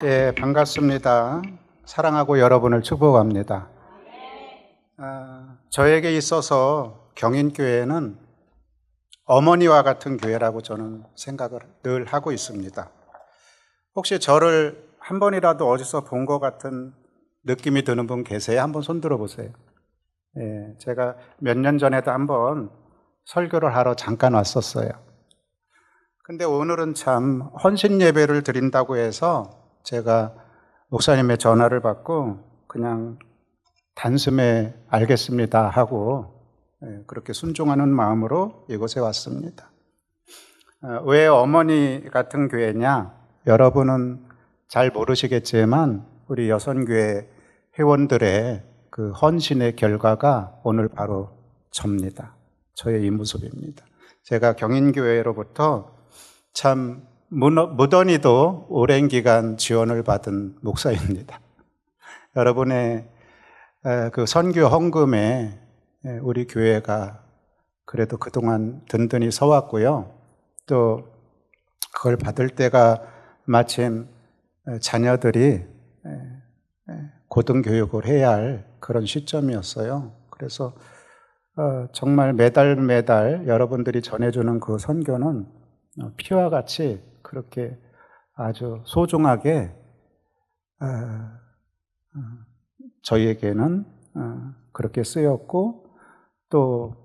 예, 반갑습니다. 사랑하고 여러분을 축복합니다. 저에게 있어서 경인교회는 어머니와 같은 교회라고 저는 생각을 늘 하고 있습니다. 혹시 저를 한 번이라도 어디서 본 것 같은 느낌이 드는 분 계세요? 한번 손 들어보세요. 예, 제가 몇 년 전에도 한번 설교를 하러 잠깐 왔었어요. 근데 오늘은 참 헌신 예배를 드린다고 해서 제가 목사님의 전화를 받고 그냥 단숨에 알겠습니다 하고 그렇게 순종하는 마음으로 이곳에 왔습니다. 왜 어머니 같은 교회냐? 여러분은 잘 모르시겠지만 우리 여선교회 회원들의 그 헌신의 결과가 오늘 바로 접니다. 저의 이 모습입니다. 제가 경인교회로부터 참 무던히도 오랜 기간 지원을 받은 목사입니다. 여러분의 그 선교 헌금에 우리 교회가 그래도 그동안 든든히 서왔고요. 또 그걸 받을 때가 마침 자녀들이 고등교육을 해야 할 그런 시점이었어요. 그래서 정말 매달 여러분들이 전해주는 그 선교는 피와 같이 그렇게 아주 소중하게 저희에게는 그렇게 쓰였고, 또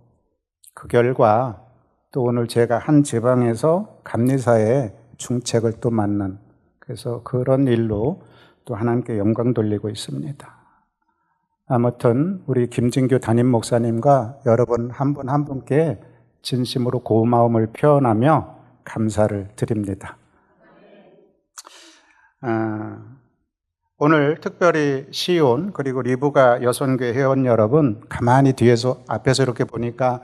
그 결과 또 오늘 제가 한 지방에서 감리사의 중책을 또 맡는, 그래서 그런 일로 또 하나님께 영광 돌리고 있습니다. 아무튼 우리 김진규 담임 목사님과 여러분 한 분 한 분께 진심으로 고마움을 표현하며 감사를 드립니다. 오늘 특별히 시온 그리고 리브가 여선교회 회원 여러분, 가만히 앞에서 이렇게 보니까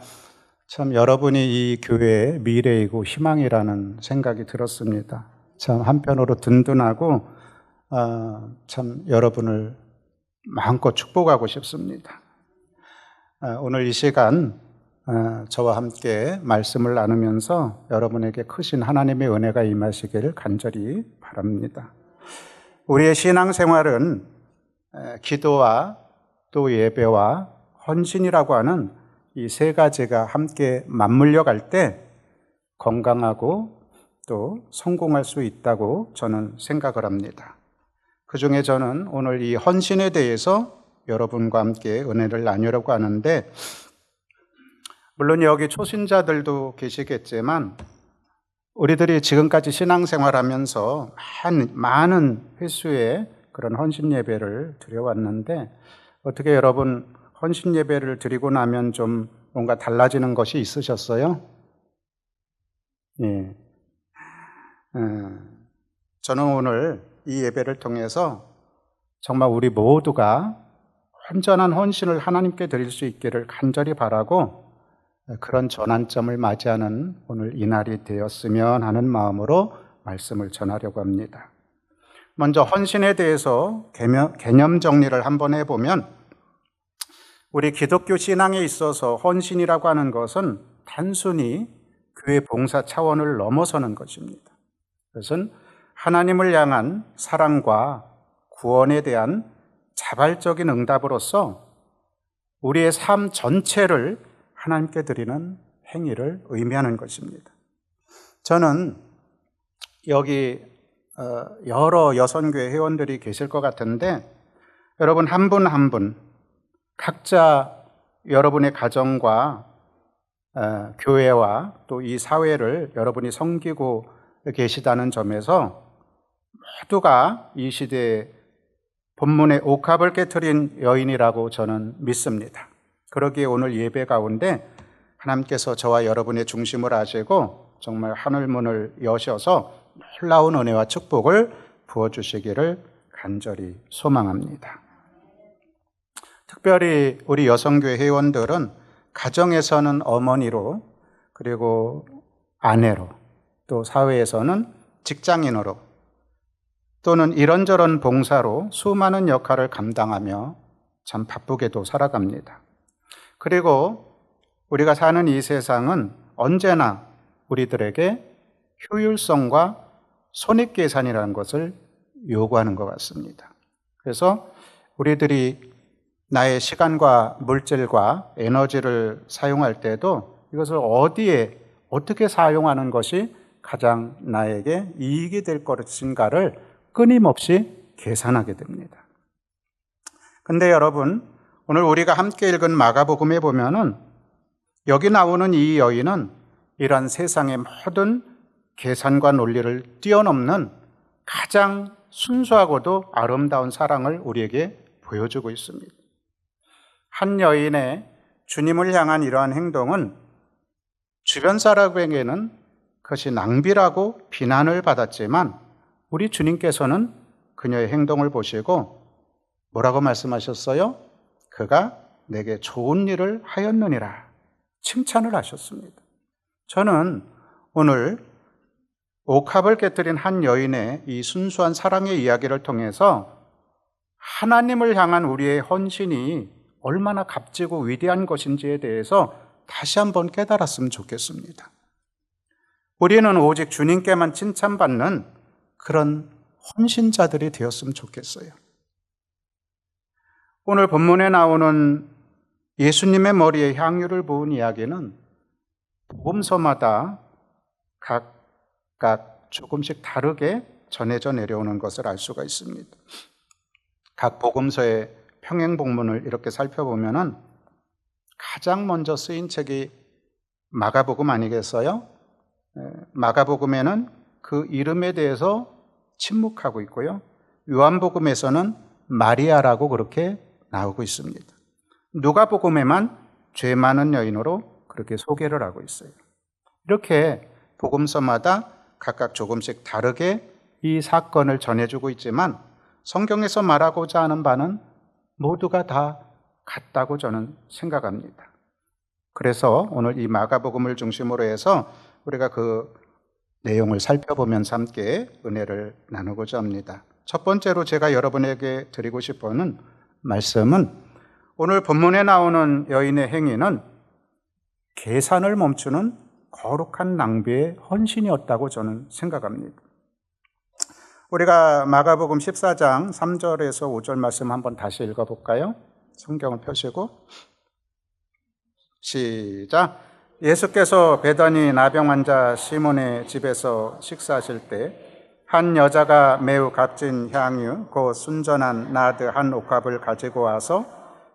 참 여러분이 이 교회의 미래이고 희망이라는 생각이 들었습니다. 참 한편으로 든든하고 참 여러분을 마음껏 축복하고 싶습니다. 오늘 이 시간 저와 함께 말씀을 나누면서 여러분에게 크신 하나님의 은혜가 임하시기를 간절히 바랍니다. 우리의 신앙생활은 기도와 또 예배와 헌신이라고 하는 이 세 가지가 함께 맞물려 갈 때 건강하고 또 성공할 수 있다고 저는 생각을 합니다. 그 중에 저는 오늘 이 헌신에 대해서 여러분과 함께 은혜를 나누려고 하는데, 물론 여기 초신자들도 계시겠지만 우리들이 지금까지 신앙생활하면서 많은 횟수의 그런 헌신 예배를 드려왔는데, 어떻게 여러분 헌신 예배를 드리고 나면 좀 뭔가 달라지는 것이 있으셨어요? 예. 저는 오늘 이 예배를 통해서 정말 우리 모두가 온전한 헌신을 하나님께 드릴 수 있기를 간절히 바라고, 그런 전환점을 맞이하는 오늘 이날이 되었으면 하는 마음으로 말씀을 전하려고 합니다. 먼저 헌신에 대해서 개념 정리를 한번 해보면, 우리 기독교 신앙에 있어서 헌신이라고 하는 것은 단순히 교회 봉사 차원을 넘어서는 것입니다. 그것은 하나님을 향한 사랑과 구원에 대한 자발적인 응답으로서 우리의 삶 전체를 하나님께 드리는 행위를 의미하는 것입니다. 저는 여기 여러 여선교회 회원들이 계실 것 같은데, 여러분 한 분 한 분 각자 여러분의 가정과 교회와 또 이 사회를 여러분이 섬기고 계시다는 점에서 모두가 이 시대에 본문의 옥합을 깨트린 여인이라고 저는 믿습니다. 그러기에 오늘 예배 가운데 하나님께서 저와 여러분의 중심을 하시고 정말 하늘문을 여셔서 놀라운 은혜와 축복을 부어주시기를 간절히 소망합니다. 특별히 우리 여성교회 회원들은 가정에서는 어머니로, 그리고 아내로, 또 사회에서는 직장인으로, 또는 이런저런 봉사로 수많은 역할을 감당하며 참 바쁘게도 살아갑니다. 그리고 우리가 사는 이 세상은 언제나 우리들에게 효율성과 손익계산이라는 것을 요구하는 것 같습니다. 그래서 우리들이 나의 시간과 물질과 에너지를 사용할 때도 이것을 어디에 어떻게 사용하는 것이 가장 나에게 이익이 될 것인가를 끊임없이 계산하게 됩니다. 근데 여러분, 오늘 우리가 함께 읽은 마가복음에 보면은 여기 나오는 이 여인은 이러한 세상의 모든 계산과 논리를 뛰어넘는 가장 순수하고도 아름다운 사랑을 우리에게 보여주고 있습니다. 한 여인의 주님을 향한 이러한 행동은 주변 사람에게는 그것이 낭비라고 비난을 받았지만 우리 주님께서는 그녀의 행동을 보시고 뭐라고 말씀하셨어요? 그가 내게 좋은 일을 하였느니라 칭찬을 하셨습니다. 저는 오늘 옥합을 깨뜨린 한 여인의 이 순수한 사랑의 이야기를 통해서 하나님을 향한 우리의 헌신이 얼마나 값지고 위대한 것인지에 대해서 다시 한번 깨달았으면 좋겠습니다. 우리는 오직 주님께만 칭찬받는 그런 헌신자들이 되었으면 좋겠어요. 오늘 본문에 나오는 예수님의 머리에 향유를 부은 이야기는 복음서마다 각각 조금씩 다르게 전해져 내려오는 것을 알 수가 있습니다. 각 복음서의 평행복문을 이렇게 살펴보면은 가장 먼저 쓰인 책이 마가복음 아니겠어요? 마가복음에는 그 이름에 대해서 침묵하고 있고요. 요한복음에서는 마리아라고 그렇게 나오고 있습니다. 누가복음에만 죄 많은 여인으로 그렇게 소개를 하고 있어요. 이렇게 복음서마다 각각 조금씩 다르게 이 사건을 전해주고 있지만 성경에서 말하고자 하는 바는 모두가 다 같다고 저는 생각합니다. 그래서 오늘 이 마가복음을 중심으로 해서 우리가 그 내용을 살펴보면서 함께 은혜를 나누고자 합니다. 첫 번째로 제가 여러분에게 드리고 싶어하는 말씀은 오늘 본문에 나오는 여인의 행위는 계산을 멈추는 거룩한 낭비의 헌신이었다고 저는 생각합니다. 우리가 마가복음 14장 3절에서 5절 말씀 한번 다시 읽어볼까요? 성경을 펴시고 시작. 예수께서 베다니 나병 환자 시몬의 집에서 식사하실 때 한 여자가 매우 값진 향유 곧 순전한 나드 한 옥합을 가지고 와서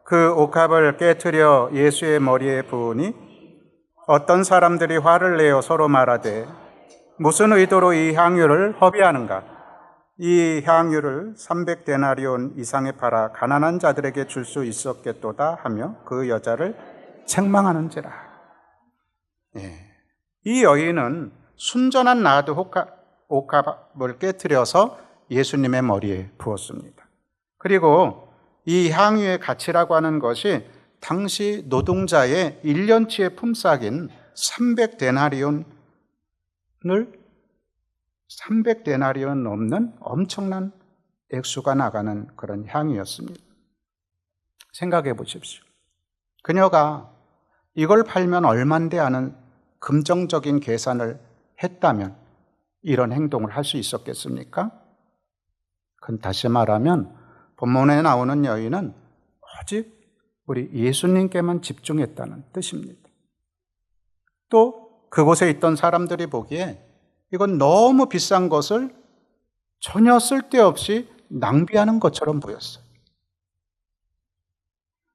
그 옥합을 깨트려 예수의 머리에 부으니 어떤 사람들이 화를 내어 서로 말하되 무슨 의도로 이 향유를 허비하는가? 이 향유를 300데나리온 이상에 팔아 가난한 자들에게 줄 수 있었겠도다 하며 그 여자를 책망하는지라. 이 여인은 순전한 나드 옥합을 깨트려서 예수님의 머리에 부었습니다. 그리고 이 향유의 가치라고 하는 것이 당시 노동자의 1년치의 품삯인 300데나리온 넘는 엄청난 액수가 나가는 그런 향이었습니다. 생각해 보십시오. 그녀가 이걸 팔면 얼만데 하는 금정적인 계산을 했다면 이런 행동을 할 수 있었겠습니까? 그건 다시 말하면 본문에 나오는 여인은 오직 우리 예수님께만 집중했다는 뜻입니다. 또 그곳에 있던 사람들이 보기에 이건 너무 비싼 것을 전혀 쓸데없이 낭비하는 것처럼 보였어요.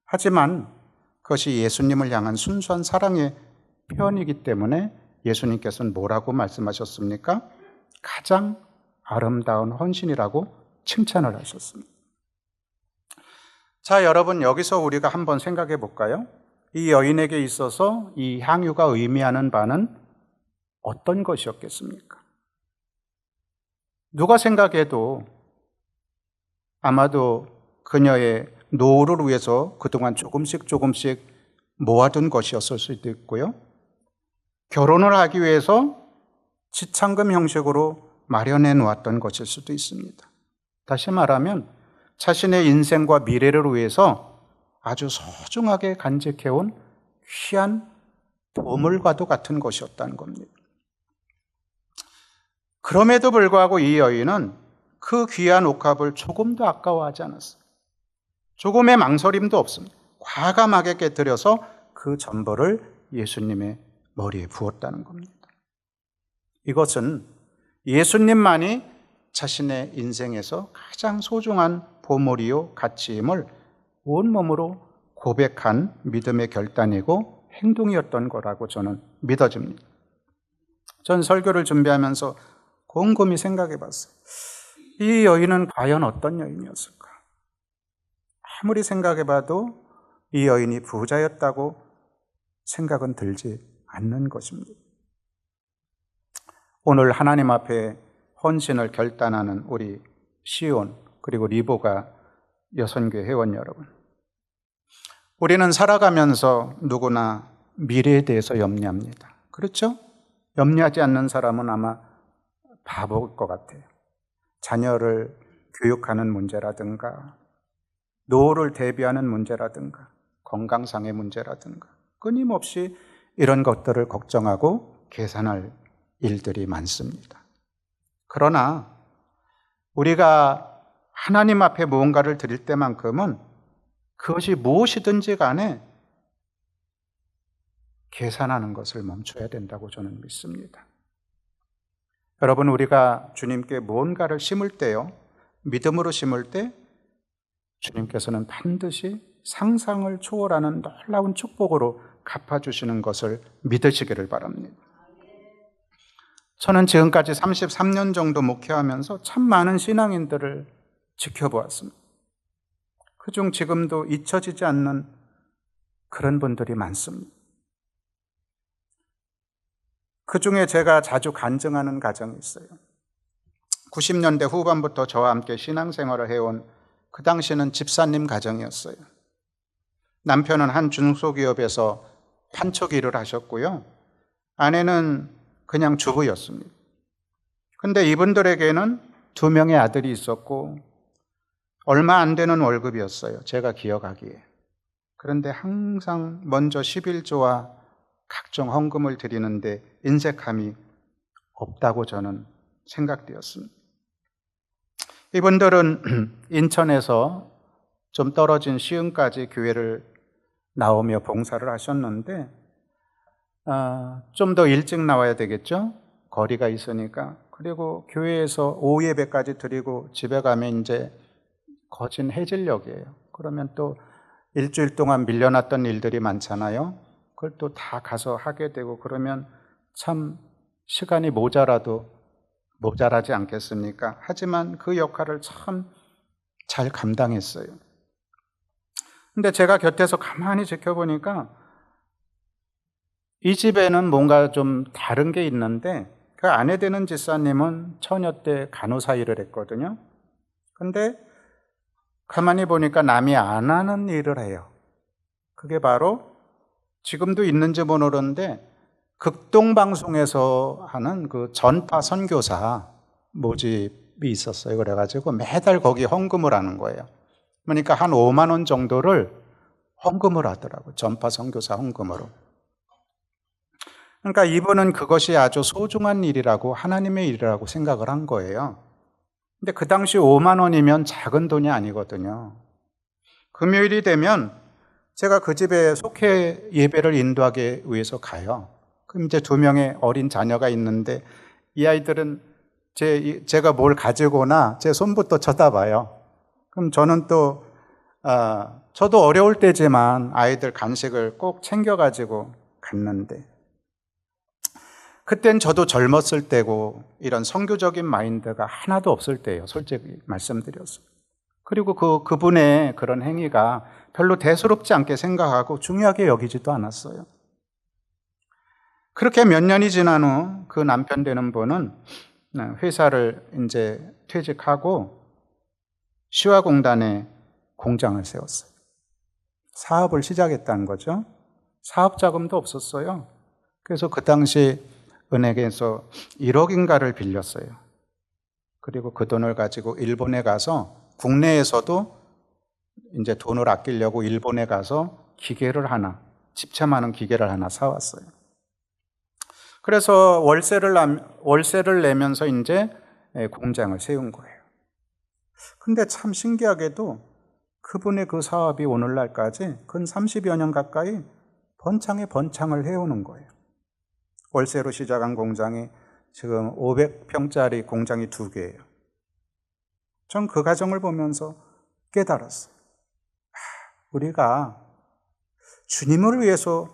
하지만 그것이 예수님을 향한 순수한 사랑의 표현이기 때문에 예수님께서는 뭐라고 말씀하셨습니까? 가장 아름다운 헌신이라고 칭찬을 하셨습니다. 자, 여러분, 여기서 우리가 한번 생각해 볼까요? 이 여인에게 있어서 이 향유가 의미하는 바는 어떤 것이었겠습니까? 누가 생각해도 아마도 그녀의 노후를 위해서 그동안 조금씩 모아둔 것이었을 수도 있고요. 결혼을 하기 위해서 지참금 형식으로 마련해 놓았던 것일 수도 있습니다. 다시 말하면 자신의 인생과 미래를 위해서 아주 소중하게 간직해온 귀한 보물과도 같은 것이었다는 겁니다. 그럼에도 불구하고 이 여인은 그 귀한 옥합을 조금도 아까워하지 않았어요. 조금의 망설임도 없습니다. 과감하게 깨뜨려서 그 전보를 예수님의 머리에 부었다는 겁니다. 이것은 예수님만이 자신의 인생에서 가장 소중한 보물이요 가치임을 온몸으로 고백한 믿음의 결단이고 행동이었던 거라고 저는 믿어집니다. 전 설교를 준비하면서 곰곰이 생각해 봤어요. 이 여인은 과연 어떤 여인이었을까? 아무리 생각해 봐도 이 여인이 부자였다고 생각은 들지 않는 것입니다. 오늘 하나님 앞에 헌신을 결단하는 우리 시온 그리고 리보가 여선교회 회원 여러분, 우리는 살아가면서 누구나 미래에 대해서 염려합니다. 그렇죠? 염려하지 않는 사람은 아마 바보일 것 같아요. 자녀를 교육하는 문제라든가 노후를 대비하는 문제라든가 건강상의 문제라든가 끊임없이 이런 것들을 걱정하고 계산할 일들이 많습니다. 그러나 우리가 하나님 앞에 무언가를 드릴 때만큼은 그것이 무엇이든지 간에 계산하는 것을 멈춰야 된다고 저는 믿습니다. 여러분, 우리가 주님께 무언가를 심을 때요, 믿음으로 심을 때 주님께서는 반드시 상상을 초월하는 놀라운 축복으로 갚아주시는 것을 믿으시기를 바랍니다. 저는 지금까지 33년 정도 목회하면서 참 많은 신앙인들을 지켜보았습니다. 그중 지금도 잊혀지지 않는 그런 분들이 많습니다. 그중에 제가 자주 간증하는 가정이 있어요. 90년대 후반부터 저와 함께 신앙생활을 해온 그 당시는 집사님 가정이었어요. 남편은 한 중소기업에서 판촉 일을 하셨고요. 아내는 그냥 주부였습니다. 근데 이분들에게는 2명의 아들이 있었고 얼마 안 되는 월급이었어요. 제가 기억하기에. 그런데 항상 먼저 11조와 각종 헌금을 드리는데 인색함이 없다고 저는 생각되었습니다. 이분들은 인천에서 좀 떨어진 시흥까지 교회를 나오며 봉사를 하셨는데 좀 더 일찍 나와야 되겠죠? 거리가 있으니까. 그리고 교회에서 오후 예배까지 드리고 집에 가면 이제 거진 해질녘이에요. 그러면 또 일주일 동안 밀려났던 일들이 많잖아요. 그걸 또 다 가서 하게 되고 그러면 참 시간이 모자라지 않겠습니까? 하지만 그 역할을 참 잘 감당했어요. 근데 제가 곁에서 가만히 지켜보니까 이 집에는 뭔가 좀 다른 게 있는데 그 아내 되는 집사님은 처녀 때 간호사 일을 했거든요. 근데 가만히 보니까 남이 안 하는 일을 해요. 그게 바로 지금도 있는지 모르는데 극동방송에서 하는 그 전파 선교사 모집이 있었어요. 그래가지고 매달 거기 헌금을 하는 거예요. 그러니까 한 5만 원 정도를 헌금을 하더라고요. 전파 선교사 헌금으로. 그러니까 이분은 그것이 아주 소중한 일이라고 하나님의 일이라고 생각을 한 거예요. 근데 그 당시 5만 원이면 작은 돈이 아니거든요. 금요일이 되면 제가 그 집에 속회 예배를 인도하기 위해서 가요. 그럼 이제 2명의 어린 자녀가 있는데 이 아이들은 제가 뭘 가지고나 제 손부터 쳐다봐요. 그럼 저는 또 저도 어려울 때지만 아이들 간식을 꼭 챙겨가지고 갔는데 그땐 저도 젊었을 때고 이런 선교적인 마인드가 하나도 없을 때예요. 솔직히 말씀드렸어요. 그리고 그분의 그런 행위가 별로 대수롭지 않게 생각하고 중요하게 여기지도 않았어요. 그렇게 몇 년이 지난 후 그 남편 되는 분은 회사를 이제 퇴직하고 시화공단에 공장을 세웠어요. 사업을 시작했다는 거죠. 사업 자금도 없었어요. 그래서 그 당시 은행에서 1억인가를 빌렸어요. 그리고 그 돈을 가지고 일본에 가서 국내에서도 이제 돈을 아끼려고 일본에 가서 집채만한 기계를 하나 사왔어요. 그래서 월세를 내면서 이제 공장을 세운 거예요. 근데 참 신기하게도 그분의 그 사업이 오늘날까지 근 30여 년 가까이 번창에 번창을 해오는 거예요. 월세로 시작한 공장이 지금 500평짜리 공장이 2개예요. 전 그 과정을 보면서 깨달았어요. 우리가 주님을 위해서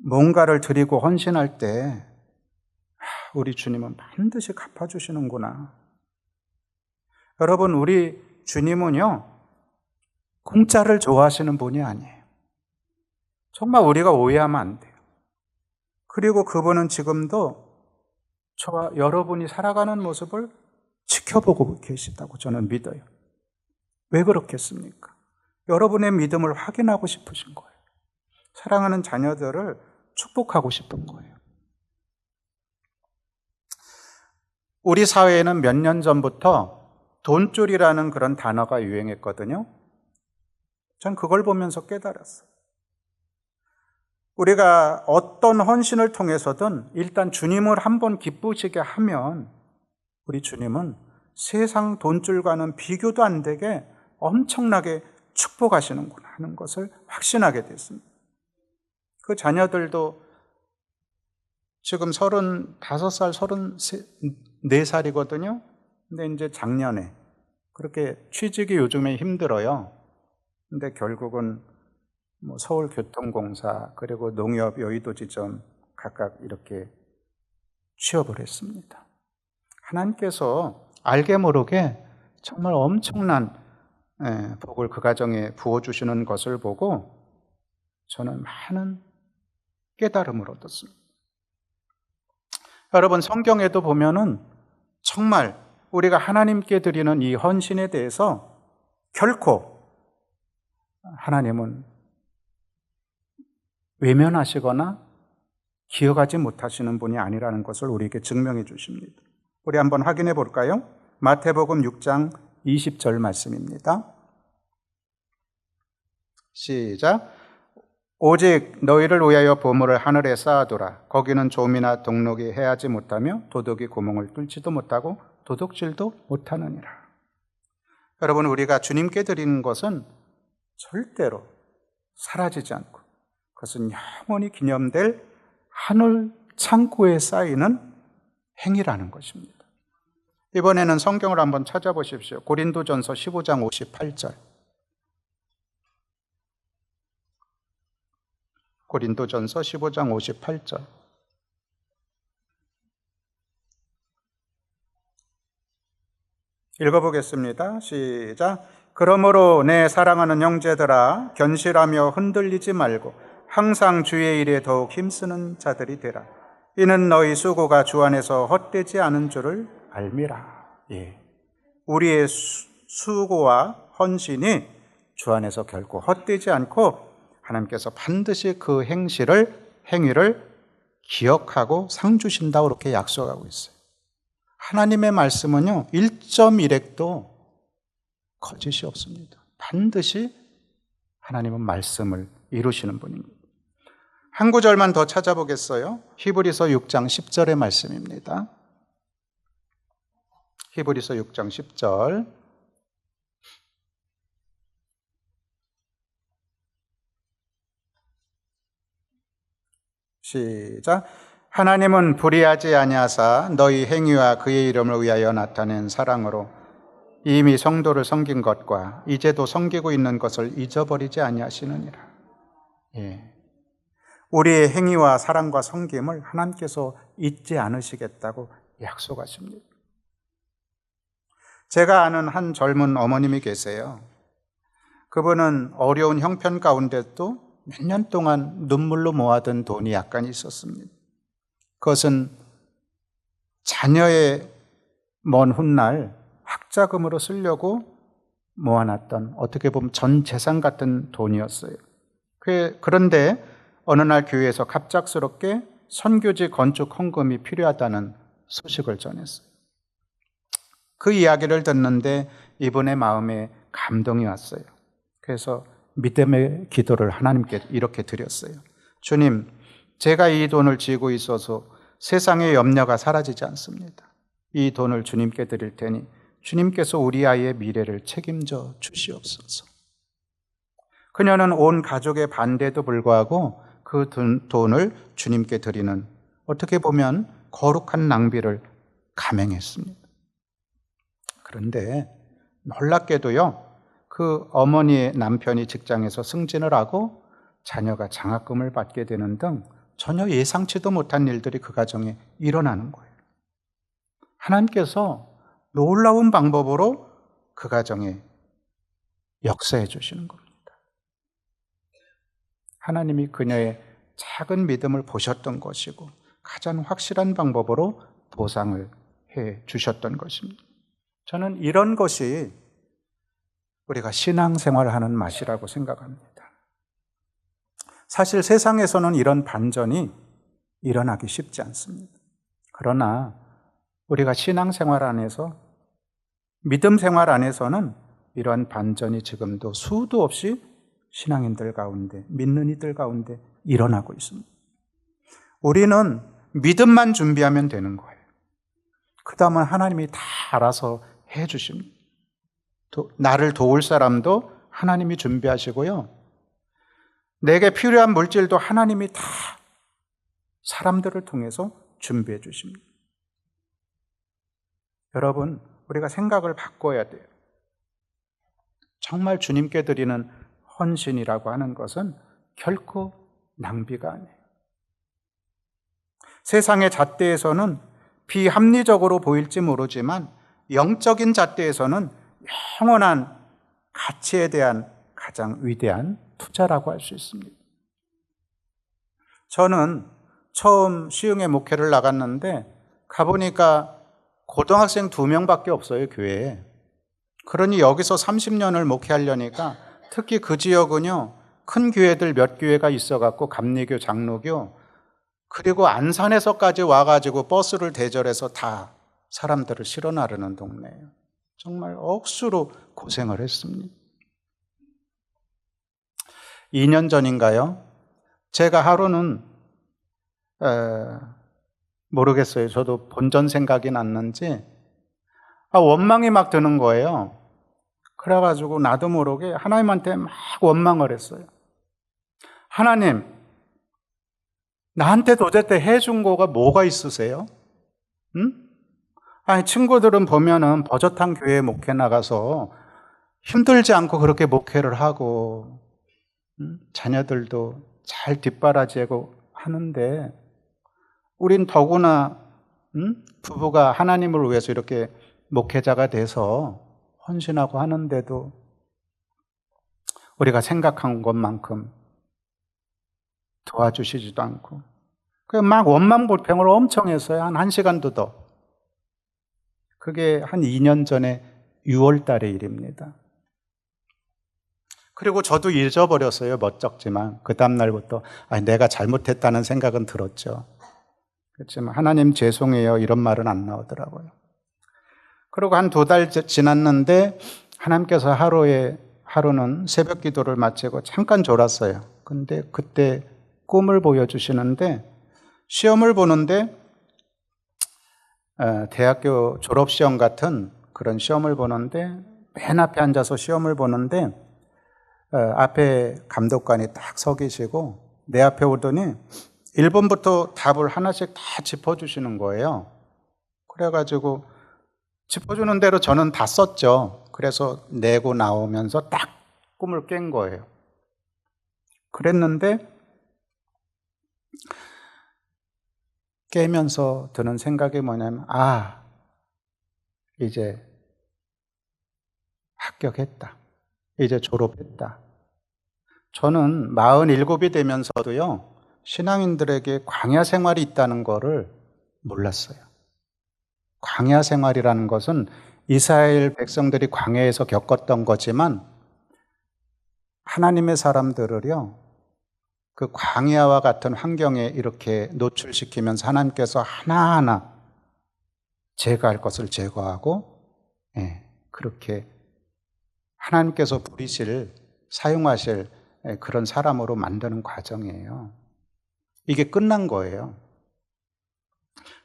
뭔가를 드리고 헌신할 때 우리 주님은 반드시 갚아주시는구나. 여러분, 우리 주님은요, 공짜를 좋아하시는 분이 아니에요. 정말 우리가 오해하면 안 돼요. 그리고 그분은 지금도 저와 여러분이 살아가는 모습을 지켜보고 계시다고 저는 믿어요. 왜 그렇겠습니까? 여러분의 믿음을 확인하고 싶으신 거예요. 사랑하는 자녀들을 축복하고 싶은 거예요. 우리 사회에는 몇 년 전부터 돈줄이라는 그런 단어가 유행했거든요. 전 그걸 보면서 깨달았어요. 우리가 어떤 헌신을 통해서든 일단 주님을 한번 기쁘시게 하면 우리 주님은 세상 돈줄과는 비교도 안 되게 엄청나게 축복하시는구나 하는 것을 확신하게 됐습니다. 그 자녀들도 지금 35살, 34살이거든요. 근데 이제 작년에 그렇게 취직이 요즘에 힘들어요. 근데 결국은 뭐 서울교통공사 그리고 농협 여의도지점 각각 이렇게 취업을 했습니다. 하나님께서 알게 모르게 정말 엄청난 복을 그 가정에 부어주시는 것을 보고 저는 많은 깨달음을 얻었습니다. 여러분, 성경에도 보면은 정말 우리가 하나님께 드리는 이 헌신에 대해서 결코 하나님은 외면하시거나 기억하지 못하시는 분이 아니라는 것을 우리에게 증명해 주십니다. 우리 한번 확인해 볼까요? 마태복음 6장 20절 말씀입니다. 시작. 오직 너희를 위하여 보물을 하늘에 쌓아두라. 거기는 좀이나 동록이 해하지 못하며 도둑이 구멍을 뚫지도 못하고 도둑질도 못하느니라. 여러분, 우리가 주님께 드리는 것은 절대로 사라지지 않고 그것은 영원히 기념될 하늘 창고에 쌓이는 행위라는 것입니다. 이번에는 성경을 한번 찾아보십시오. 고린도전서 15장 58절. 고린도전서 15장 58절. 읽어보겠습니다. 시작. 그러므로 내 사랑하는 형제들아, 견실하며 흔들리지 말고 항상 주의 일에 더욱 힘쓰는 자들이 되라. 이는 너희 수고가 주 안에서 헛되지 않은 줄을 알미라. 예. 우리의 수고와 헌신이 주 안에서 결코 헛되지 않고 하나님께서 반드시 그 행위를 기억하고 상 주신다고 그렇게 약속하고 있어요. 하나님의 말씀은요, 1.1핵도 거짓이 없습니다. 반드시 하나님은 말씀을 이루시는 분입니다. 한 구절만 더 찾아보겠어요. 히브리서 6장 10절의 말씀입니다. 히브리서 6장 10절. 시작. 하나님은 불의하지 아니하사 너희 행위와 그의 이름을 위하여 나타낸 사랑으로 이미 성도를 섬긴 것과 이제도 섬기고 있는 것을 잊어버리지 아니하시느니라. 예. 우리의 행위와 사랑과 섬김을 하나님께서 잊지 않으시겠다고 약속하십니다. 제가 아는 한 젊은 어머님이 계세요. 그분은 어려운 형편 가운데도 몇 년 동안 눈물로 모아둔 돈이 약간 있었습니다. 그것은 자녀의 먼 훗날 학자금으로 쓰려고 모아놨던 어떻게 보면 전 재산 같은 돈이었어요. 그런데 어느 날 교회에서 갑작스럽게 선교지 건축 헌금이 필요하다는 소식을 전했어요. 그 이야기를 듣는데 이분의 마음에 감동이 왔어요. 그래서 믿음의 기도를 하나님께 이렇게 드렸어요. 주님, 제가 이 돈을 쥐고 있어서 세상의 염려가 사라지지 않습니다. 이 돈을 주님께 드릴 테니 주님께서 우리 아이의 미래를 책임져 주시옵소서. 그녀는 온 가족의 반대에도 불구하고 그 돈을 주님께 드리는, 어떻게 보면 거룩한 낭비를 감행했습니다. 그런데 놀랍게도요, 그 어머니의 남편이 직장에서 승진을 하고 자녀가 장학금을 받게 되는 등 전혀 예상치도 못한 일들이 그 가정에 일어나는 거예요. 하나님께서 놀라운 방법으로 그 가정에 역사해 주시는 겁니다. 하나님이 그녀의 작은 믿음을 보셨던 것이고 가장 확실한 방법으로 보상을 해 주셨던 것입니다. 저는 이런 것이 우리가 신앙생활을 하는 맛이라고 생각합니다. 사실 세상에서는 이런 반전이 일어나기 쉽지 않습니다. 그러나 우리가 신앙생활 안에서, 믿음 생활 안에서는 이러한 반전이 지금도 수도 없이 신앙인들 가운데, 믿는 이들 가운데 일어나고 있습니다. 우리는 믿음만 준비하면 되는 거예요. 그 다음은 하나님이 다 알아서 해 주십니다. 나를 도울 사람도 하나님이 준비하시고요, 내게 필요한 물질도 하나님이 다 사람들을 통해서 준비해 주십니다. 여러분, 우리가 생각을 바꿔야 돼요. 정말 주님께 드리는 헌신이라고 하는 것은 결코 낭비가 아니에요. 세상의 잣대에서는 비합리적으로 보일지 모르지만 영적인 잣대에서는 영원한 가치에 대한 가장 위대한 투자라고 할 수 있습니다. 저는 처음 시흥에 목회를 나갔는데 가보니까 고등학생 2명밖에 없어요, 교회에. 그러니 여기서 30년을 목회하려니까, 특히 그 지역은요, 큰 교회들 몇 교회가 있어갖고 감리교, 장로교, 그리고 안산에서까지 와가지고 버스를 대절해서 다 사람들을 실어 나르는 동네예요. 정말 억수로 고생을 했습니다. 2년 전인가요? 제가 하루는 모르겠어요. 저도 본전 생각이 났는지 원망이 막 드는 거예요. 그래가지고 나도 모르게 하나님한테 막 원망을 했어요. 하나님, 나한테 도대체 해준 거가 뭐가 있으세요? 응? 아니, 친구들은 보면은 버젓한 교회에 목회 나가서 힘들지 않고 그렇게 목회를 하고, 자녀들도 잘 뒷바라지고 하는데, 우린 더구나 부부가 하나님을 위해서 이렇게 목회자가 돼서 헌신하고 하는데도 우리가 생각한 것만큼 도와주시지도 않고, 막 원망불평을 엄청 했어요. 한 1시간도 더. 그게 한 2년 전에 6월 달의 일입니다. 그리고 저도 잊어버렸어요. 멋쩍지만 그 다음 날부터 내가 잘못했다는 생각은 들었죠. 그렇지만 하나님 죄송해요 이런 말은 안 나오더라고요. 그리고 한 2달 지났는데 하나님께서 하루는 새벽 기도를 마치고 잠깐 졸았어요. 근데 그때 꿈을 보여주시는데, 시험을 보는데 대학교 졸업시험 같은 그런 시험을 보는데, 맨 앞에 앉아서 시험을 보는데 앞에 감독관이 딱 서 계시고 내 앞에 오더니 1번부터 답을 하나씩 다 짚어주시는 거예요. 그래가지고 짚어주는 대로 저는 다 썼죠. 그래서 내고 나오면서 딱 꿈을 깬 거예요. 그랬는데 깨면서 드는 생각이 뭐냐면, 이제 합격했다. 이제 졸업했다. 저는 47이 되면서도요, 신앙인들에게 광야 생활이 있다는 것을 몰랐어요. 광야 생활이라는 것은 이스라엘 백성들이 광야에서 겪었던 거지만, 하나님의 사람들을요, 그 광야와 같은 환경에 이렇게 노출시키면서 하나님께서 하나하나 제거할 것을 제거하고, 그렇게 하나님께서 사용하실 그런 사람으로 만드는 과정이에요. 이게 끝난 거예요.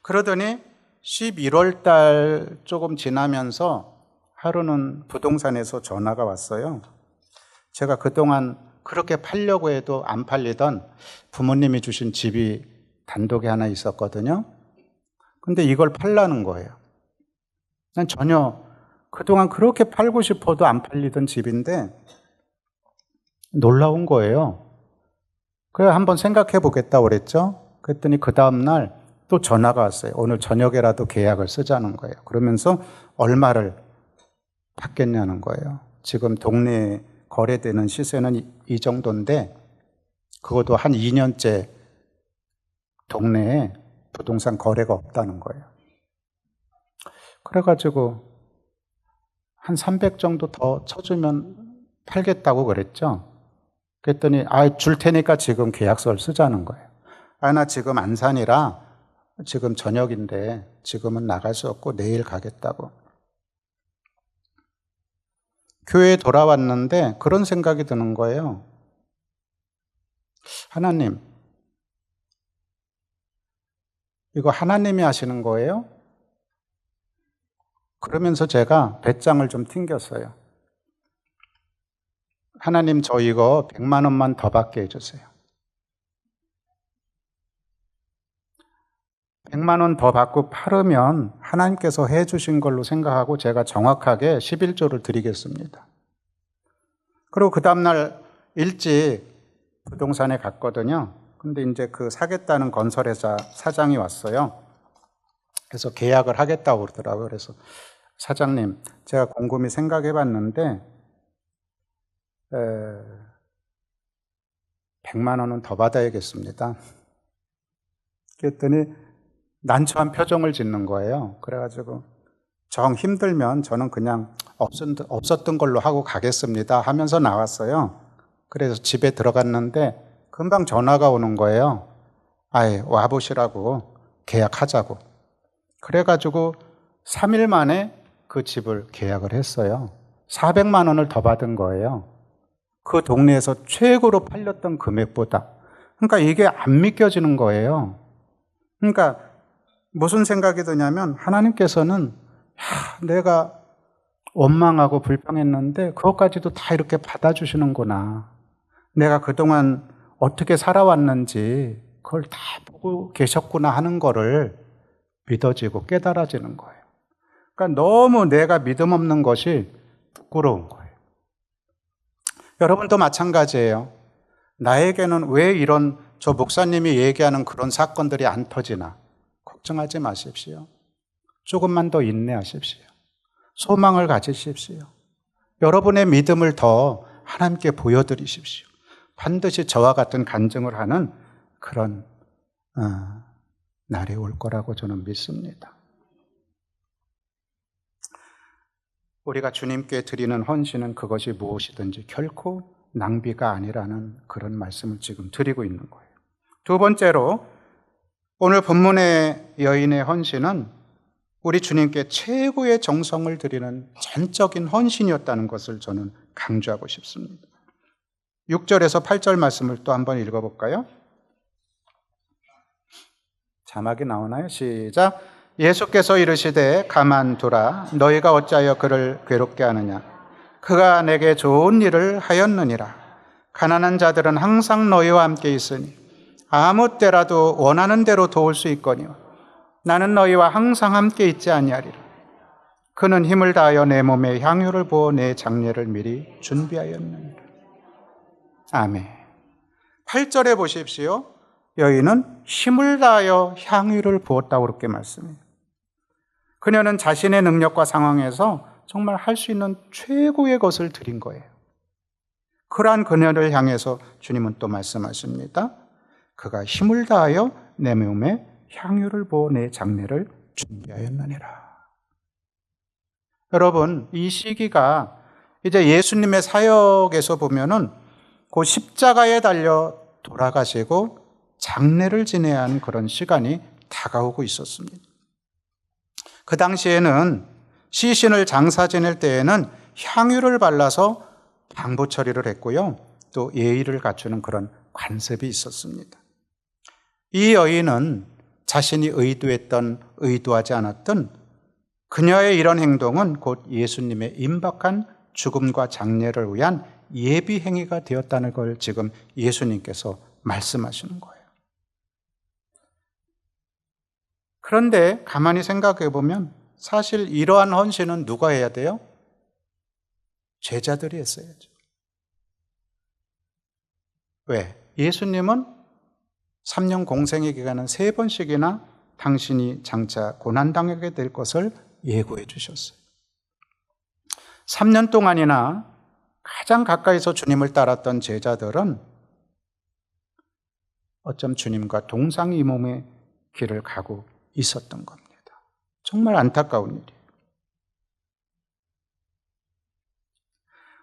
그러더니 11월 달 조금 지나면서 하루는 부동산에서 전화가 왔어요. 제가 그동안 그렇게 팔려고 해도 안 팔리던 부모님이 주신 집이 단독에 하나 있었거든요. 근데 이걸 팔라는 거예요. 난 전혀 그동안 그렇게 팔고 싶어도 안 팔리던 집인데 놀라운 거예요. 그래 한번 생각해 보겠다고 그랬죠. 그랬더니 그 다음날 또 전화가 왔어요. 오늘 저녁에라도 계약을 쓰자는 거예요. 그러면서 얼마를 받겠냐는 거예요. 지금 동네에 거래되는 시세는 이 정도인데 그것도 한 2년째 동네에 부동산 거래가 없다는 거예요. 그래가지고 한 300 정도 더 쳐주면 팔겠다고 그랬죠. 그랬더니 줄 테니까 지금 계약서를 쓰자는 거예요. 나 지금 안산이라 지금 저녁인데 지금은 나갈 수 없고 내일 가겠다고. 교회에 돌아왔는데 그런 생각이 드는 거예요. 하나님, 이거 하나님이 하시는 거예요? 그러면서 제가 배짱을 좀 튕겼어요. 하나님, 저 이거 100만 원만 더 받게 해주세요. 100만 원 더 받고 팔으면 하나님께서 해주신 걸로 생각하고 제가 정확하게 11조를 드리겠습니다. 그리고 그 다음날 일찍 부동산에 갔거든요. 근데 이제 그 사겠다는 건설회사 사장이 왔어요. 그래서 계약을 하겠다고 그러더라고요. 그래서 사장님, 제가 곰곰이 생각해 봤는데 100만 원은 더 받아야겠습니다. 그랬더니 난처한 표정을 짓는 거예요. 그래가지고 정 힘들면 저는 그냥 없었던 걸로 하고 가겠습니다 하면서 나왔어요. 그래서 집에 들어갔는데 금방 전화가 오는 거예요. 와보시라고 계약하자고. 그래가지고 3일 만에 그 집을 계약을 했어요. 400만 원을 더 받은 거예요. 그 동네에서 최고로 팔렸던 금액보다. 그러니까 이게 안 믿겨지는 거예요. 그러니까 무슨 생각이 드냐면 하나님께서는 내가 원망하고 불평했는데 그것까지도 다 이렇게 받아주시는구나. 내가 그동안 어떻게 살아왔는지 그걸 다 보고 계셨구나 하는 거를 믿어지고 깨달아지는 거예요. 그러니까 너무 내가 믿음 없는 것이 부끄러운 거예요. 여러분도 마찬가지예요. 나에게는 왜 저 목사님이 얘기하는 그런 사건들이 안 터지나? 걱정하지 마십시오. 조금만 더 인내하십시오. 소망을 가지십시오. 여러분의 믿음을 더 하나님께 보여드리십시오. 반드시 저와 같은 간증을 하는 그런 날이 올 거라고 저는 믿습니다. 우리가 주님께 드리는 헌신은 그것이 무엇이든지 결코 낭비가 아니라는 그런 말씀을 지금 드리고 있는 거예요. 두 번째로 오늘 본문의 여인의 헌신은 우리 주님께 최고의 정성을 드리는 전적인 헌신이었다는 것을 저는 강조하고 싶습니다. 6절에서 8절 말씀을 또 한번 읽어볼까요? 자막이 나오나요? 시작. 예수께서 이르시되 가만두라. 너희가 어찌하여 그를 괴롭게 하느냐. 그가 내게 좋은 일을 하였느니라. 가난한 자들은 항상 너희와 함께 있으니 아무 때라도 원하는 대로 도울 수 있거니와 나는 너희와 항상 함께 있지 아니하리라. 그는 힘을 다하여 내 몸에 향유를 부어 내 장례를 미리 준비하였느니라. 아멘. 8절에 보십시오. 여인은 힘을 다하여 향유를 부었다고 그렇게 말씀해요. 그녀는 자신의 능력과 상황에서 정말 할 수 있는 최고의 것을 드린 거예요. 그러한 그녀를 향해서 주님은 또 말씀하십니다. 그가 힘을 다하여 내 몸에 향유를 부어 내 장례를 준비하였느니라. 여러분, 이 시기가 이제 예수님의 사역에서 보면은 그 십자가에 달려 돌아가시고 장례를 지내야 하는 그런 시간이 다가오고 있었습니다. 그 당시에는 시신을 장사 지낼 때에는 향유를 발라서 방부 처리를 했고요. 또 예의를 갖추는 그런 관습이 있었습니다. 이 여인은 자신이 의도했던 의도하지 않았던 그녀의 이런 행동은 곧 예수님의 임박한 죽음과 장례를 위한 예비 행위가 되었다는 걸 지금 예수님께서 말씀하시는 거예요. 그런데 가만히 생각해 보면 사실 이러한 헌신은 누가 해야 돼요? 제자들이 했어야죠. 왜? 예수님은 3년 공생의 기간은 3번씩이나 당신이 장차 고난당하게 될 것을 예고해 주셨어요. 3년 동안이나 가장 가까이서 주님을 따랐던 제자들은 어쩜 주님과 동상이몽의 길을 가고 있었던 겁니다. 정말 안타까운 일이에요.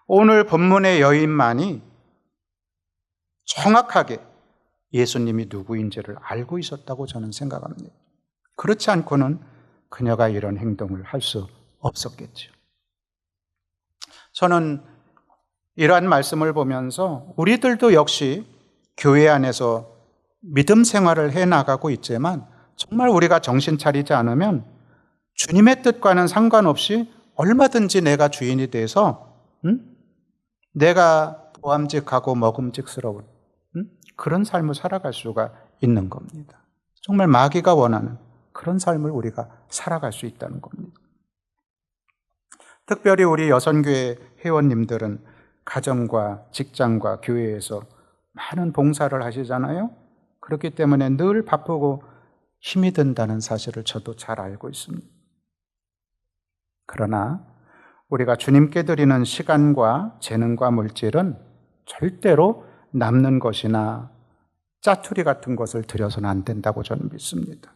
오늘 본문의 여인만이 정확하게 예수님이 누구인지를 알고 있었다고 저는 생각합니다. 그렇지 않고는 그녀가 이런 행동을 할 수 없었겠죠. 저는 이러한 말씀을 보면서 우리들도 역시 교회 안에서 믿음 생활을 해나가고 있지만 정말 우리가 정신 차리지 않으면 주님의 뜻과는 상관없이 얼마든지 내가 주인이 돼서 내가 보암직하고 먹음직스러운 그런 삶을 살아갈 수가 있는 겁니다. 정말 마귀가 원하는 그런 삶을 우리가 살아갈 수 있다는 겁니다. 특별히 우리 여선교회 회원님들은 가정과 직장과 교회에서 많은 봉사를 하시잖아요. 그렇기 때문에 늘 바쁘고 힘이 든다는 사실을 저도 잘 알고 있습니다. 그러나 우리가 주님께 드리는 시간과 재능과 물질은 절대로 남는 것이나 짜투리 같은 것을 드려서는 안 된다고 저는 믿습니다.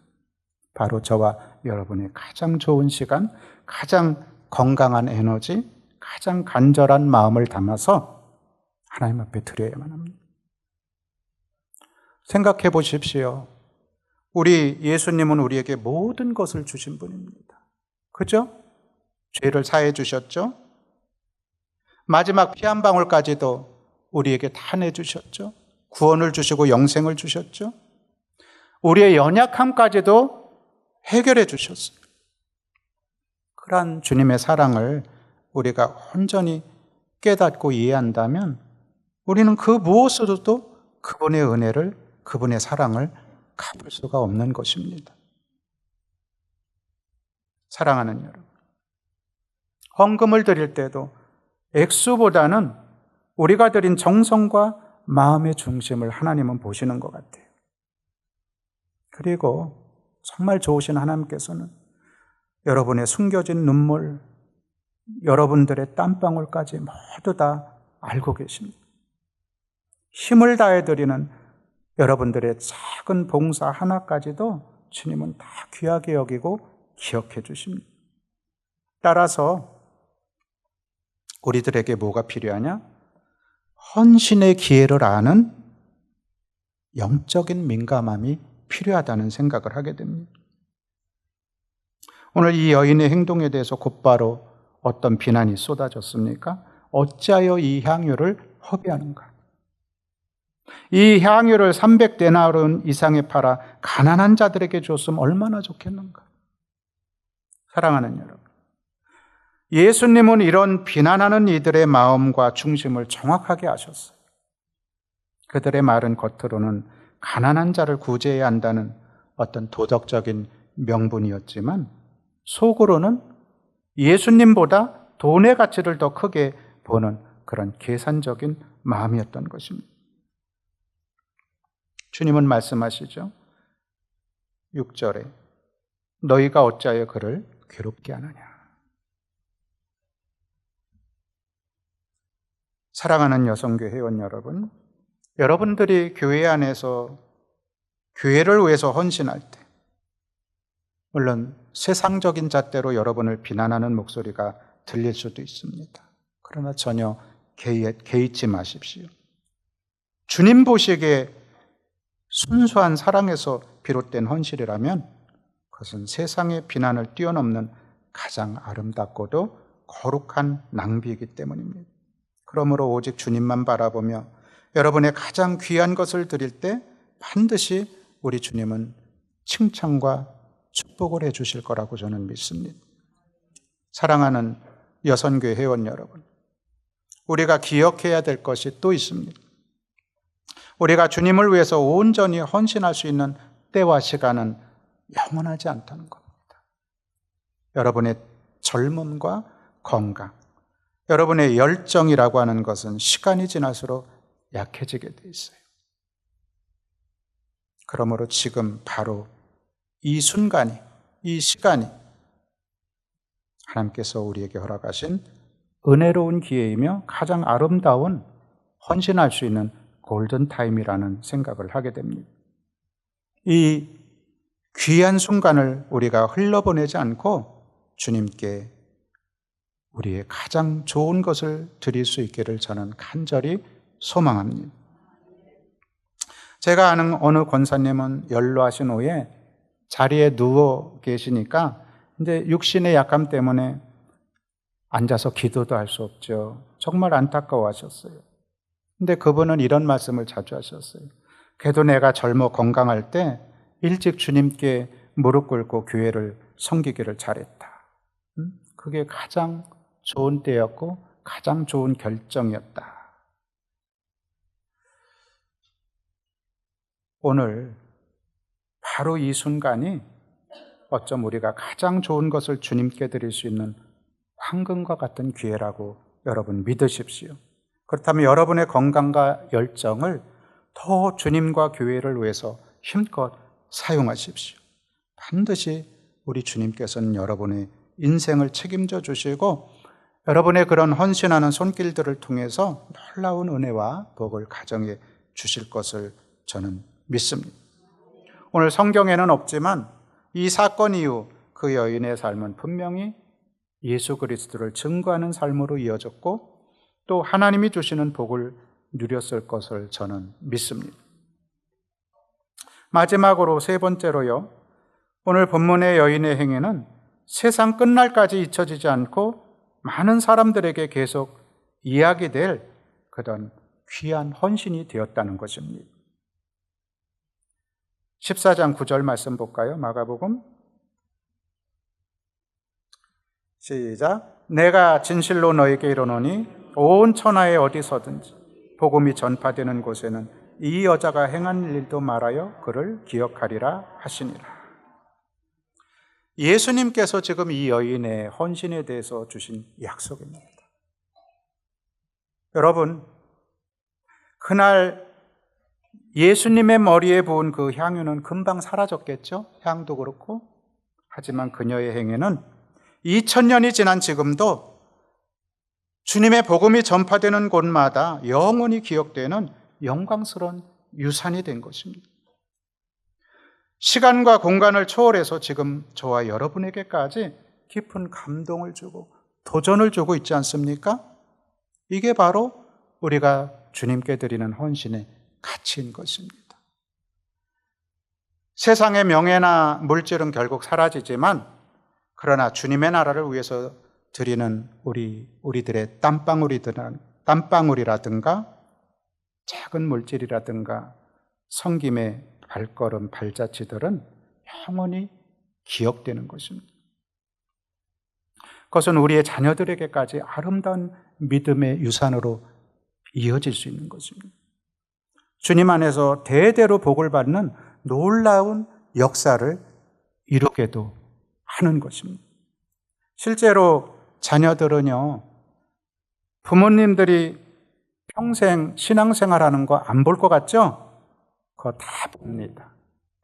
바로 저와 여러분의 가장 좋은 시간, 가장 건강한 에너지, 가장 간절한 마음을 담아서 하나님 앞에 드려야만 합니다. 생각해 보십시오. 우리 예수님은 우리에게 모든 것을 주신 분입니다. 그죠? 죄를 사해 주셨죠? 마지막 피 한 방울까지도 우리에게 다 내주셨죠? 구원을 주시고 영생을 주셨죠? 우리의 연약함까지도 해결해 주셨어요. 그러한 주님의 사랑을 우리가 온전히 깨닫고 이해한다면 우리는 그 무엇으로도 그분의 은혜를, 그분의 사랑을 갚을 수가 없는 것입니다. 사랑하는 여러분, 헌금을 드릴 때도 액수보다는 우리가 드린 정성과 마음의 중심을 하나님은 보시는 것 같아요. 그리고 정말 좋으신 하나님께서는 여러분의 숨겨진 눈물, 여러분들의 땀방울까지 모두 다 알고 계십니다. 힘을 다해 드리는 여러분들의 작은 봉사 하나까지도 주님은 다 귀하게 여기고 기억해 주십니다. 따라서 우리들에게 뭐가 필요하냐? 헌신의 기회를 아는 영적인 민감함이 필요하다는 생각을 하게 됩니다. 오늘 이 여인의 행동에 대해서 곧바로 어떤 비난이 쏟아졌습니까? 어찌하여 이 향유를 허비하는가? 이 향유를 300데나리온 이상에 팔아 가난한 자들에게 줬으면 얼마나 좋겠는가? 사랑하는 여러분, 예수님은 이런 비난하는 이들의 마음과 중심을 정확하게 아셨어요. 그들의 말은 겉으로는 가난한 자를 구제해야 한다는 어떤 도덕적인 명분이었지만 속으로는 예수님보다 돈의 가치를 더 크게 보는 그런 계산적인 마음이었던 것입니다. 주님은 말씀하시죠. 6절에 너희가 어찌하여 그를 괴롭게 하느냐. 사랑하는 여성교회 회원 여러분, 여러분들이 교회 안에서 교회를 위해서 헌신할 때 물론 세상적인 잣대로 여러분을 비난하는 목소리가 들릴 수도 있습니다. 그러나 전혀 개의치 마십시오. 주님 보시기에 순수한 사랑에서 비롯된 헌신이라면 그것은 세상의 비난을 뛰어넘는 가장 아름답고도 거룩한 낭비이기 때문입니다. 그러므로 오직 주님만 바라보며 여러분의 가장 귀한 것을 드릴 때 반드시 우리 주님은 칭찬과 축복을 해 주실 거라고 저는 믿습니다. 사랑하는 여선교회 회원 여러분, 우리가 기억해야 될 것이 또 있습니다. 우리가 주님을 위해서 온전히 헌신할 수 있는 때와 시간은 영원하지 않다는 겁니다. 여러분의 젊음과 건강, 여러분의 열정이라고 하는 것은 시간이 지날수록 약해지게 돼 있어요. 그러므로 지금 바로 이 순간이, 이 시간이 하나님께서 우리에게 허락하신 은혜로운 기회이며 가장 아름다운 헌신할 수 있는 골든타임이라는 생각을 하게 됩니다. 이 귀한 순간을 우리가 흘러보내지 않고 주님께 우리의 가장 좋은 것을 드릴 수 있기를 저는 간절히 소망합니다. 제가 아는 어느 권사님은 연로하신 후에 자리에 누워 계시니까 이제 육신의 약함 때문에 앉아서 기도도 할 수 없죠. 정말 안타까워하셨어요. 근데 그분은 이런 말씀을 자주 하셨어요. 그래도 내가 젊어 건강할 때 일찍 주님께 무릎 꿇고 교회를 섬기기를 잘했다. 그게 가장 좋은 때였고 가장 좋은 결정이었다. 오늘 바로 이 순간이 어쩜 우리가 가장 좋은 것을 주님께 드릴 수 있는 황금과 같은 기회라고 여러분 믿으십시오. 그렇다면 여러분의 건강과 열정을 더 주님과 교회를 위해서 힘껏 사용하십시오. 반드시 우리 주님께서는 여러분의 인생을 책임져 주시고 여러분의 그런 헌신하는 손길들을 통해서 놀라운 은혜와 복을 가정해 주실 것을 저는 믿습니다. 오늘 성경에는 없지만 이 사건 이후 그 여인의 삶은 분명히 예수 그리스도를 증거하는 삶으로 이어졌고 또 하나님이 주시는 복을 누렸을 것을 저는 믿습니다. 마지막으로 세 번째로요, 오늘 본문의 여인의 행위는 세상 끝날까지 잊혀지지 않고 많은 사람들에게 계속 이야기될 그런 귀한 헌신이 되었다는 것입니다. 14장 9절 말씀 볼까요? 마가복음 시작. 내가 진실로 너에게 이르노니 온 천하에 어디서든지 복음이 전파되는 곳에는 이 여자가 행한 일도 말하여 그를 기억하리라 하시니라. 예수님께서 지금 이 여인의 헌신에 대해서 주신 약속입니다. 여러분, 그날 예수님의 머리에 부은 그 향유는 금방 사라졌겠죠? 향도 그렇고. 하지만 그녀의 행위는 2000년이 지난 지금도 주님의 복음이 전파되는 곳마다 영원히 기억되는 영광스러운 유산이 된 것입니다. 시간과 공간을 초월해서 지금 저와 여러분에게까지 깊은 감동을 주고 도전을 주고 있지 않습니까? 이게 바로 우리가 주님께 드리는 헌신의 가치인 것입니다. 세상의 명예나 물질은 결국 사라지지만 그러나 주님의 나라를 위해서 드리는 우리들의 땀방울이라든가 작은 물질이라든가 섬김의 발걸음, 발자취들은 영원히 기억되는 것입니다. 그것은 우리의 자녀들에게까지 아름다운 믿음의 유산으로 이어질 수 있는 것입니다. 주님 안에서 대대로 복을 받는 놀라운 역사를 이루게도 하는 것입니다. 실제로 자녀들은요, 부모님들이 평생 신앙생활하는 거 안 볼 것 같죠? 그거 다 봅니다.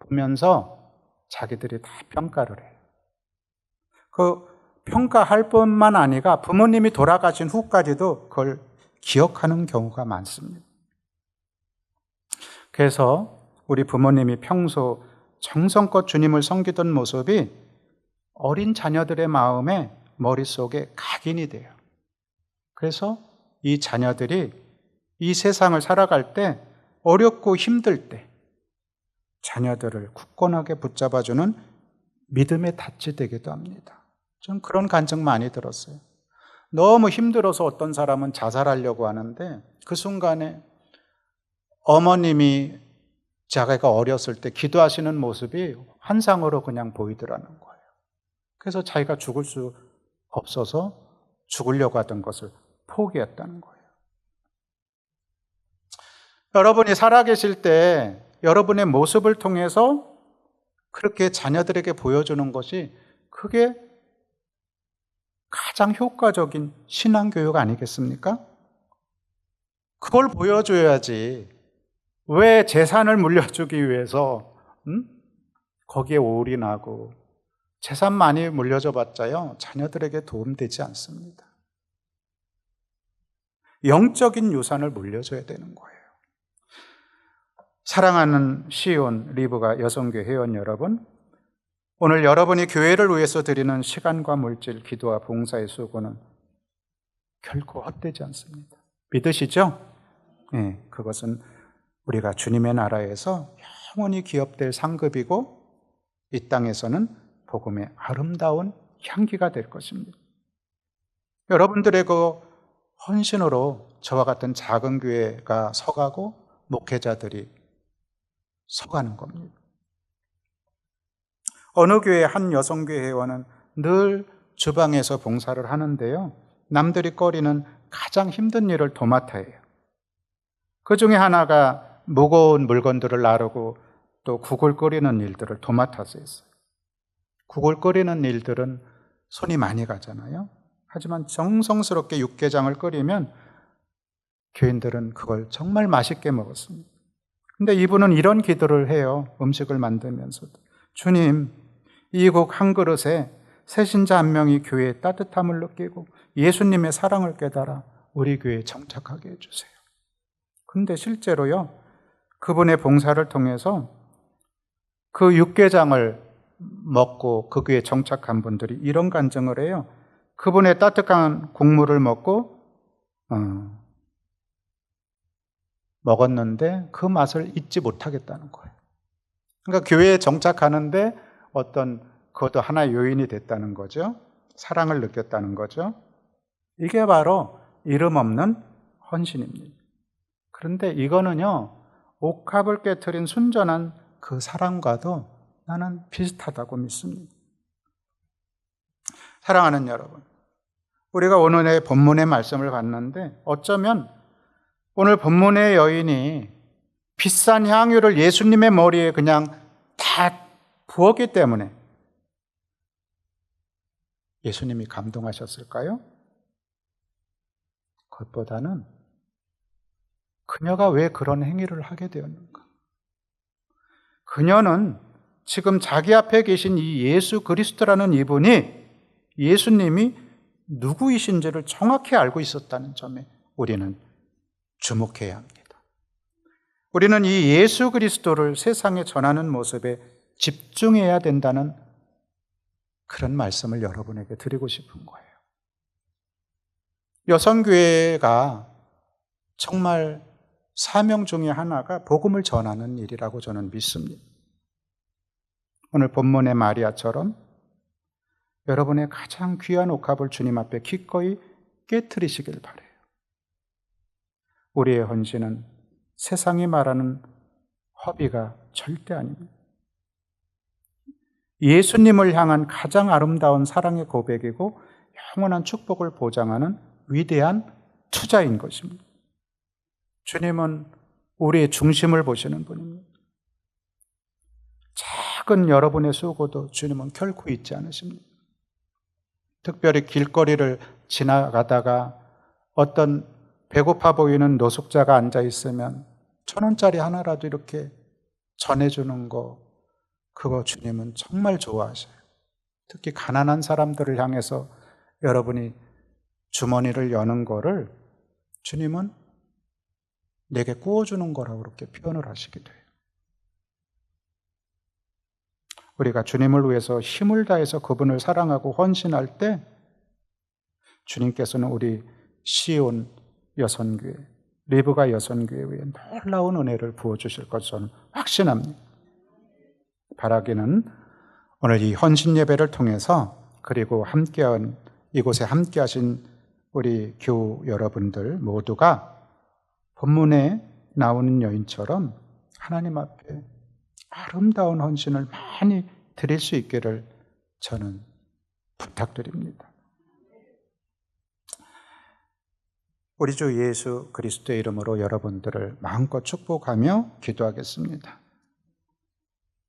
보면서 자기들이 다 평가를 해요. 그 평가할 뿐만 아니라 부모님이 돌아가신 후까지도 그걸 기억하는 경우가 많습니다. 그래서 우리 부모님이 평소 정성껏 주님을 섬기던 모습이 어린 자녀들의 마음에 머릿속에 각인이 돼요. 그래서 이 자녀들이 이 세상을 살아갈 때 어렵고 힘들 때 자녀들을 굳건하게 붙잡아주는 믿음의 닻이 되기도 합니다. 전 그런 간증 많이 들었어요. 너무 힘들어서 어떤 사람은 자살하려고 하는데 그 순간에 어머님이 자기가 어렸을 때 기도하시는 모습이 환상으로 그냥 보이더라는 거예요. 그래서 자기가 죽을 수 없어서 죽으려고 하던 것을 포기했다는 거예요. 여러분이 살아계실 때 여러분의 모습을 통해서 그렇게 자녀들에게 보여주는 것이 그게 가장 효과적인 신앙교육 아니겠습니까? 그걸 보여줘야지. 왜 재산을 물려주기 위해서 거기에 올인하고 재산 많이 물려줘 봤자요, 자녀들에게 도움되지 않습니다. 영적인 유산을 물려줘야 되는 거예요. 사랑하는 시온 리브가 여성교회 회원 여러분, 오늘 여러분이 교회를 위해서 드리는 시간과 물질, 기도와 봉사의 수고는 결코 헛되지 않습니다. 믿으시죠? 네, 그것은 우리가 주님의 나라에서 영원히 기업될 상급이고 이 땅에서는 복음의 아름다운 향기가 될 것입니다. 여러분들의 그 헌신으로 저와 같은 작은 교회가 서가고 목회자들이 서가는 겁니다. 어느 교회 한 여성교회 회원은 늘 주방에서 봉사를 하는데요, 남들이 꺼리는 가장 힘든 일을 도맡아 해요. 그 중에 하나가 무거운 물건들을 나르고 또 국을 끓이는 일들을 도맡아서 했어요. 국을 끓이는 일들은 손이 많이 가잖아요. 하지만 정성스럽게 육개장을 끓이면 교인들은 그걸 정말 맛있게 먹었습니다. 근데 이분은 이런 기도를 해요. 음식을 만들면서도. 주님, 이 국 한 그릇에 새신자 한 명이 교회의 따뜻함을 느끼고 예수님의 사랑을 깨달아 우리 교회에 정착하게 해주세요. 근데 실제로요, 그분의 봉사를 통해서 그 육개장을 먹고 그 교회에 정착한 분들이 이런 간증을 해요. 그분의 따뜻한 국물을 먹었는데 그 맛을 잊지 못하겠다는 거예요. 그러니까 교회에 정착하는데 그것도 하나의 요인이 됐다는 거죠. 사랑을 느꼈다는 거죠. 이게 바로 이름 없는 헌신입니다. 그런데 이거는요, 옥합을 깨트린 순전한 그 사랑과도 나는 비슷하다고 믿습니다. 사랑하는 여러분, 우리가 오늘의 본문의 말씀을 봤는데 어쩌면 오늘 본문의 여인이 비싼 향유를 예수님의 머리에 그냥 다 부었기 때문에 예수님이 감동하셨을까요? 그것보다는 그녀가 왜 그런 행위를 하게 되었는가? 그녀는 지금 자기 앞에 계신 이 예수 그리스도라는 이분이 예수님이 누구이신지를 정확히 알고 있었다는 점에 우리는 주목해야 합니다. 우리는 이 예수 그리스도를 세상에 전하는 모습에 집중해야 된다는 그런 말씀을 여러분에게 드리고 싶은 거예요. 여성교회가 정말 사명 중에 하나가 복음을 전하는 일이라고 저는 믿습니다. 오늘 본문의 마리아처럼 여러분의 가장 귀한 옥합을 주님 앞에 기꺼이 깨트리시길 바라요. 우리의 헌신은 세상이 말하는 허비가 절대 아닙니다. 예수님을 향한 가장 아름다운 사랑의 고백이고 영원한 축복을 보장하는 위대한 투자인 것입니다. 주님은 우리의 중심을 보시는 분입니다. 작은 여러분의 수고도 주님은 결코 잊지 않으십니다. 특별히 길거리를 지나가다가 어떤 배고파 보이는 노숙자가 앉아 있으면 1,000원짜리 하나라도 이렇게 전해주는 거, 그거 주님은 정말 좋아하셔요. 특히 가난한 사람들을 향해서 여러분이 주머니를 여는 거를 주님은 내게 구워주는 거라고 그렇게 표현을 하시기도 해요. 우리가 주님을 위해서 힘을 다해서 그분을 사랑하고 헌신할 때 주님께서는 우리 시온 여선교회, 리브가 여선교회에 놀라운 은혜를 부어주실 것을 저는 확신합니다. 바라기는 오늘 이 헌신 예배를 통해서, 그리고 함께한 이곳에 함께하신 우리 교우 여러분들 모두가 본문에 나오는 여인처럼 하나님 앞에 아름다운 헌신을 많이 드릴 수 있기를 저는 부탁드립니다. 우리 주 예수 그리스도의 이름으로 여러분들을 마음껏 축복하며 기도하겠습니다.